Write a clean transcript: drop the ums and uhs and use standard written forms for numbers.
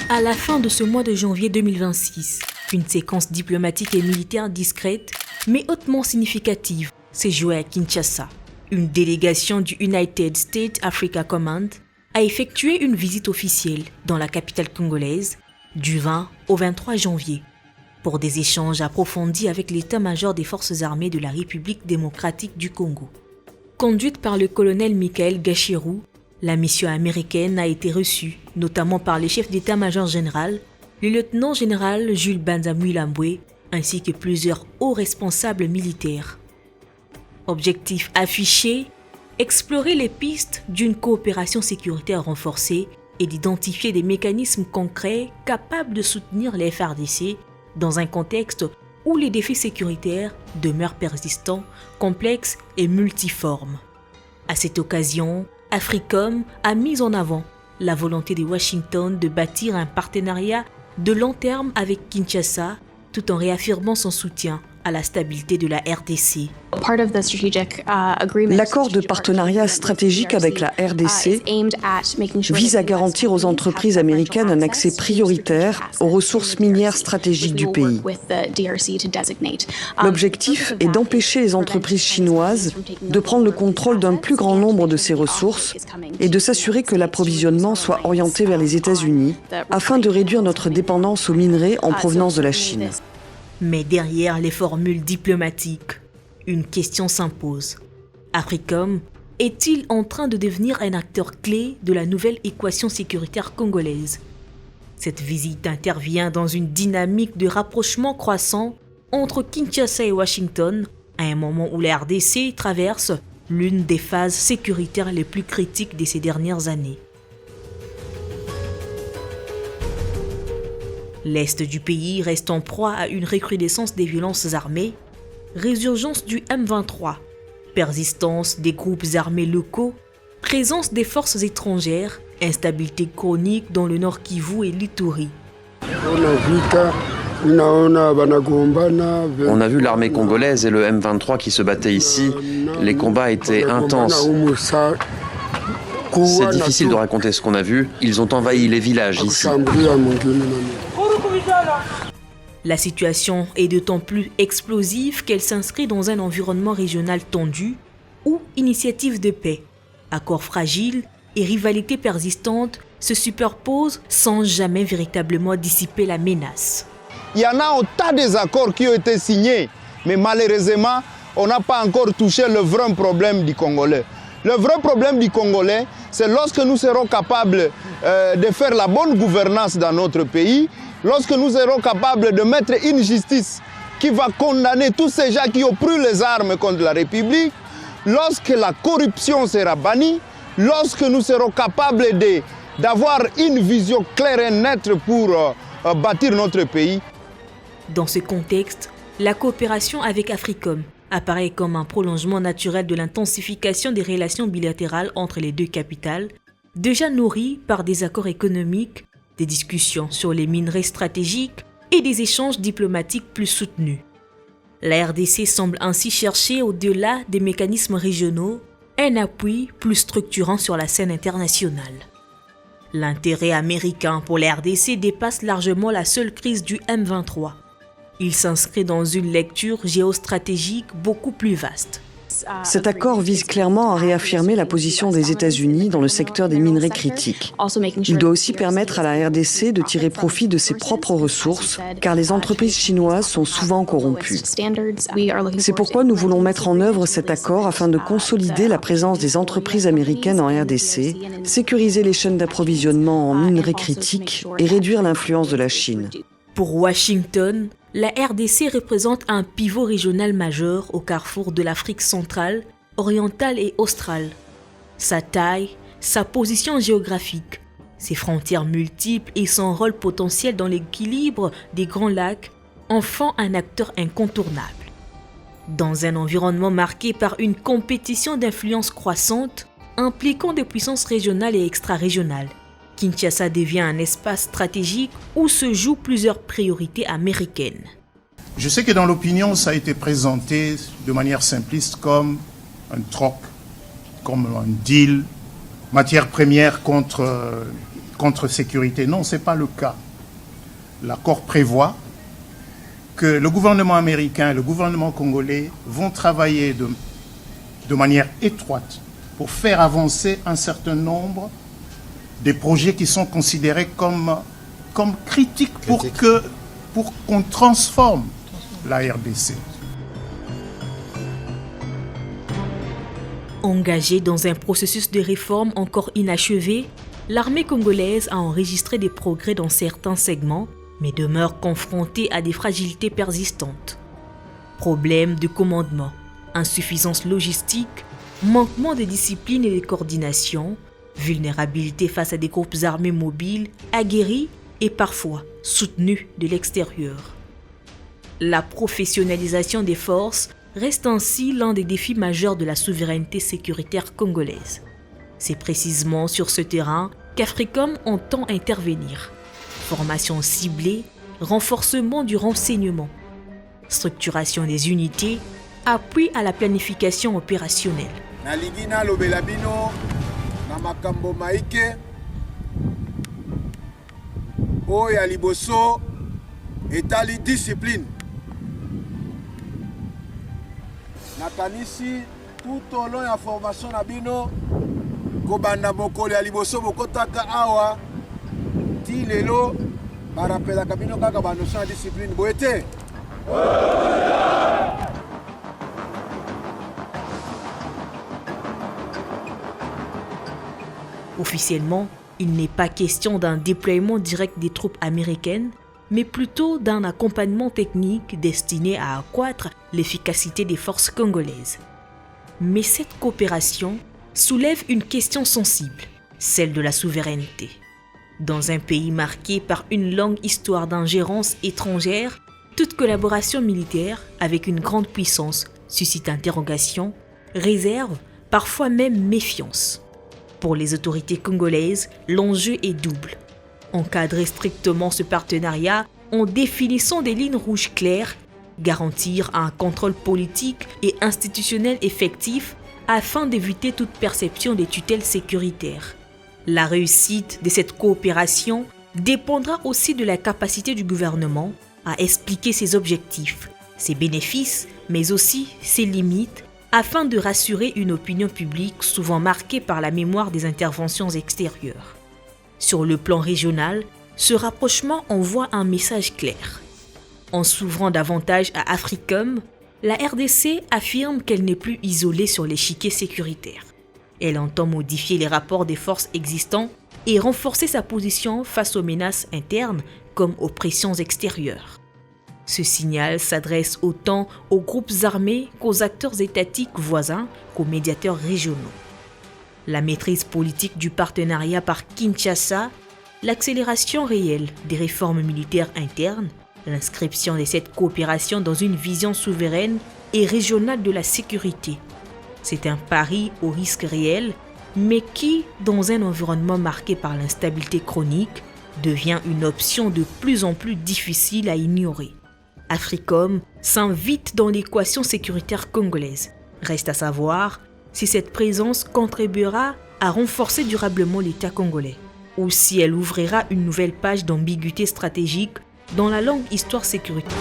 À la fin de ce mois de janvier 2026, une séquence diplomatique et militaire discrète, mais hautement significative, s'est jouée à Kinshasa. Une délégation du United States Africa Command a effectué une visite officielle dans la capitale congolaise du 20 au 23 janvier pour des échanges approfondis avec l'état-major des forces armées de la République démocratique du Congo. Conduite par le colonel Michael Gachirou, la mission américaine a été reçue notamment par les chefs d'état-major général, le lieutenant-général Jules Banza-Mulambwe ainsi que plusieurs hauts responsables militaires. Objectif affiché, explorer les pistes d'une coopération sécuritaire renforcée et d'identifier des mécanismes concrets capables de soutenir les FARDC dans un contexte où les défis sécuritaires demeurent persistants, complexes et multiformes. À cette occasion, AFRICOM a mis en avant la volonté de Washington de bâtir un partenariat de long terme avec Kinshasa tout en réaffirmant son soutien à la stabilité de la RDC. L'accord de partenariat stratégique avec la RDC vise à garantir aux entreprises américaines un accès prioritaire aux ressources minières stratégiques du pays. L'objectif est d'empêcher les entreprises chinoises de prendre le contrôle d'un plus grand nombre de ces ressources et de s'assurer que l'approvisionnement soit orienté vers les États-Unis afin de réduire notre dépendance aux minerais en provenance de la Chine. Mais derrière les formules diplomatiques, une question s'impose. AFRICOM est-il en train de devenir un acteur clé de la nouvelle équation sécuritaire congolaise? Cette visite intervient dans une dynamique de rapprochement croissant entre Kinshasa et Washington, à un moment où la RDC traverse l'une des phases sécuritaires les plus critiques de ces dernières années. L'Est du pays reste en proie à une recrudescence des violences armées, résurgence du M23, persistance des groupes armés locaux, présence des forces étrangères, instabilité chronique dans le Nord Kivu et l'Ituri. On a vu l'armée congolaise et le M23 qui se battaient ici. Les combats étaient intenses. C'est difficile de raconter ce qu'on a vu. Ils ont envahi les villages ici. La situation est d'autant plus explosive qu'elle s'inscrit dans un environnement régional tendu où initiatives de paix, accords fragiles et rivalités persistantes se superposent sans jamais véritablement dissiper la menace. Il y en a autant des accords qui ont été signés, mais malheureusement, on n'a pas encore touché le vrai problème du Congolais. Le vrai problème du Congolais, c'est lorsque nous serons capables de faire la bonne gouvernance dans notre pays, lorsque nous serons capables de mettre une justice qui va condamner tous ces gens qui ont pris les armes contre la République, lorsque la corruption sera bannie, lorsque nous serons capables d'avoir une vision claire et nette pour bâtir notre pays. Dans ce contexte, la coopération avec AFRICOM apparaît comme un prolongement naturel de l'intensification des relations bilatérales entre les deux capitales, déjà nourries par des accords économiques, des discussions sur les minerais stratégiques et des échanges diplomatiques plus soutenus. La RDC semble ainsi chercher, au-delà des mécanismes régionaux, un appui plus structurant sur la scène internationale. L'intérêt américain pour la RDC dépasse largement la seule crise du M23. Il s'inscrit dans une lecture géostratégique beaucoup plus vaste. Cet accord vise clairement à réaffirmer la position des États-Unis dans le secteur des minerais critiques. Il doit aussi permettre à la RDC de tirer profit de ses propres ressources, car les entreprises chinoises sont souvent corrompues. C'est pourquoi nous voulons mettre en œuvre cet accord afin de consolider la présence des entreprises américaines en RDC, sécuriser les chaînes d'approvisionnement en minerais critiques et réduire l'influence de la Chine. Pour Washington, la RDC représente un pivot régional majeur au carrefour de l'Afrique centrale, orientale et australe. Sa taille, sa position géographique, ses frontières multiples et son rôle potentiel dans l'équilibre des Grands Lacs en font un acteur incontournable. Dans un environnement marqué par une compétition d'influence croissante, impliquant des puissances régionales et extra-régionales, Kinshasa devient un espace stratégique où se jouent plusieurs priorités américaines. Je sais que dans l'opinion, ça a été présenté de manière simpliste comme un troc, comme un deal, matière première contre contre-sécurité. Non, ce n'est pas le cas. L'accord prévoit que le gouvernement américain et le gouvernement congolais vont travailler de manière étroite pour faire avancer un certain nombre des projets qui sont considérés comme critiques pour qu'on transforme la RDC. Engagée dans un processus de réforme encore inachevé, l'armée congolaise a enregistré des progrès dans certains segments, mais demeure confrontée à des fragilités persistantes. Problèmes de commandement, insuffisance logistique, manquement de discipline et de coordination, vulnérabilité face à des groupes armés mobiles, aguerris et parfois soutenus de l'extérieur. La professionnalisation des forces reste ainsi l'un des défis majeurs de la souveraineté sécuritaire congolaise. C'est précisément sur ce terrain qu'Africom entend intervenir. Formation ciblée, renforcement du renseignement, structuration des unités, appui à la planification opérationnelle. Oya liboso etali discipline. Nakanisi tout au long ya formation na bino kobanda mokolo ya liboso bokotaka awa ti lelo barapelaka bino kaka banotion ya discipline boete. Officiellement, il n'est pas question d'un déploiement direct des troupes américaines, mais plutôt d'un accompagnement technique destiné à accroître l'efficacité des forces congolaises. Mais cette coopération soulève une question sensible, celle de la souveraineté. Dans un pays marqué par une longue histoire d'ingérence étrangère, toute collaboration militaire avec une grande puissance suscite interrogation, réserve, parfois même méfiance. Pour les autorités congolaises, l'enjeu est double. Encadrer strictement ce partenariat en définissant des lignes rouges claires, garantir un contrôle politique et institutionnel effectif afin d'éviter toute perception des tutelles sécuritaires. La réussite de cette coopération dépendra aussi de la capacité du gouvernement à expliquer ses objectifs, ses bénéfices, mais aussi ses limites, afin de rassurer une opinion publique souvent marquée par la mémoire des interventions extérieures. Sur le plan régional, ce rapprochement envoie un message clair. En s'ouvrant davantage à Africom, la RDC affirme qu'elle n'est plus isolée sur l'échiquier sécuritaire. Elle entend modifier les rapports des forces existants et renforcer sa position face aux menaces internes comme aux pressions extérieures. Ce signal s'adresse autant aux groupes armés qu'aux acteurs étatiques voisins qu'aux médiateurs régionaux. La maîtrise politique du partenariat par Kinshasa, l'accélération réelle des réformes militaires internes, l'inscription de cette coopération dans une vision souveraine et régionale de la sécurité. C'est un pari au risque réel, mais qui, dans un environnement marqué par l'instabilité chronique, devient une option de plus en plus difficile à ignorer. Africom s'invite dans l'équation sécuritaire congolaise. Reste à savoir si cette présence contribuera à renforcer durablement l'État congolais ou si elle ouvrira une nouvelle page d'ambiguïté stratégique dans la longue histoire sécuritaire.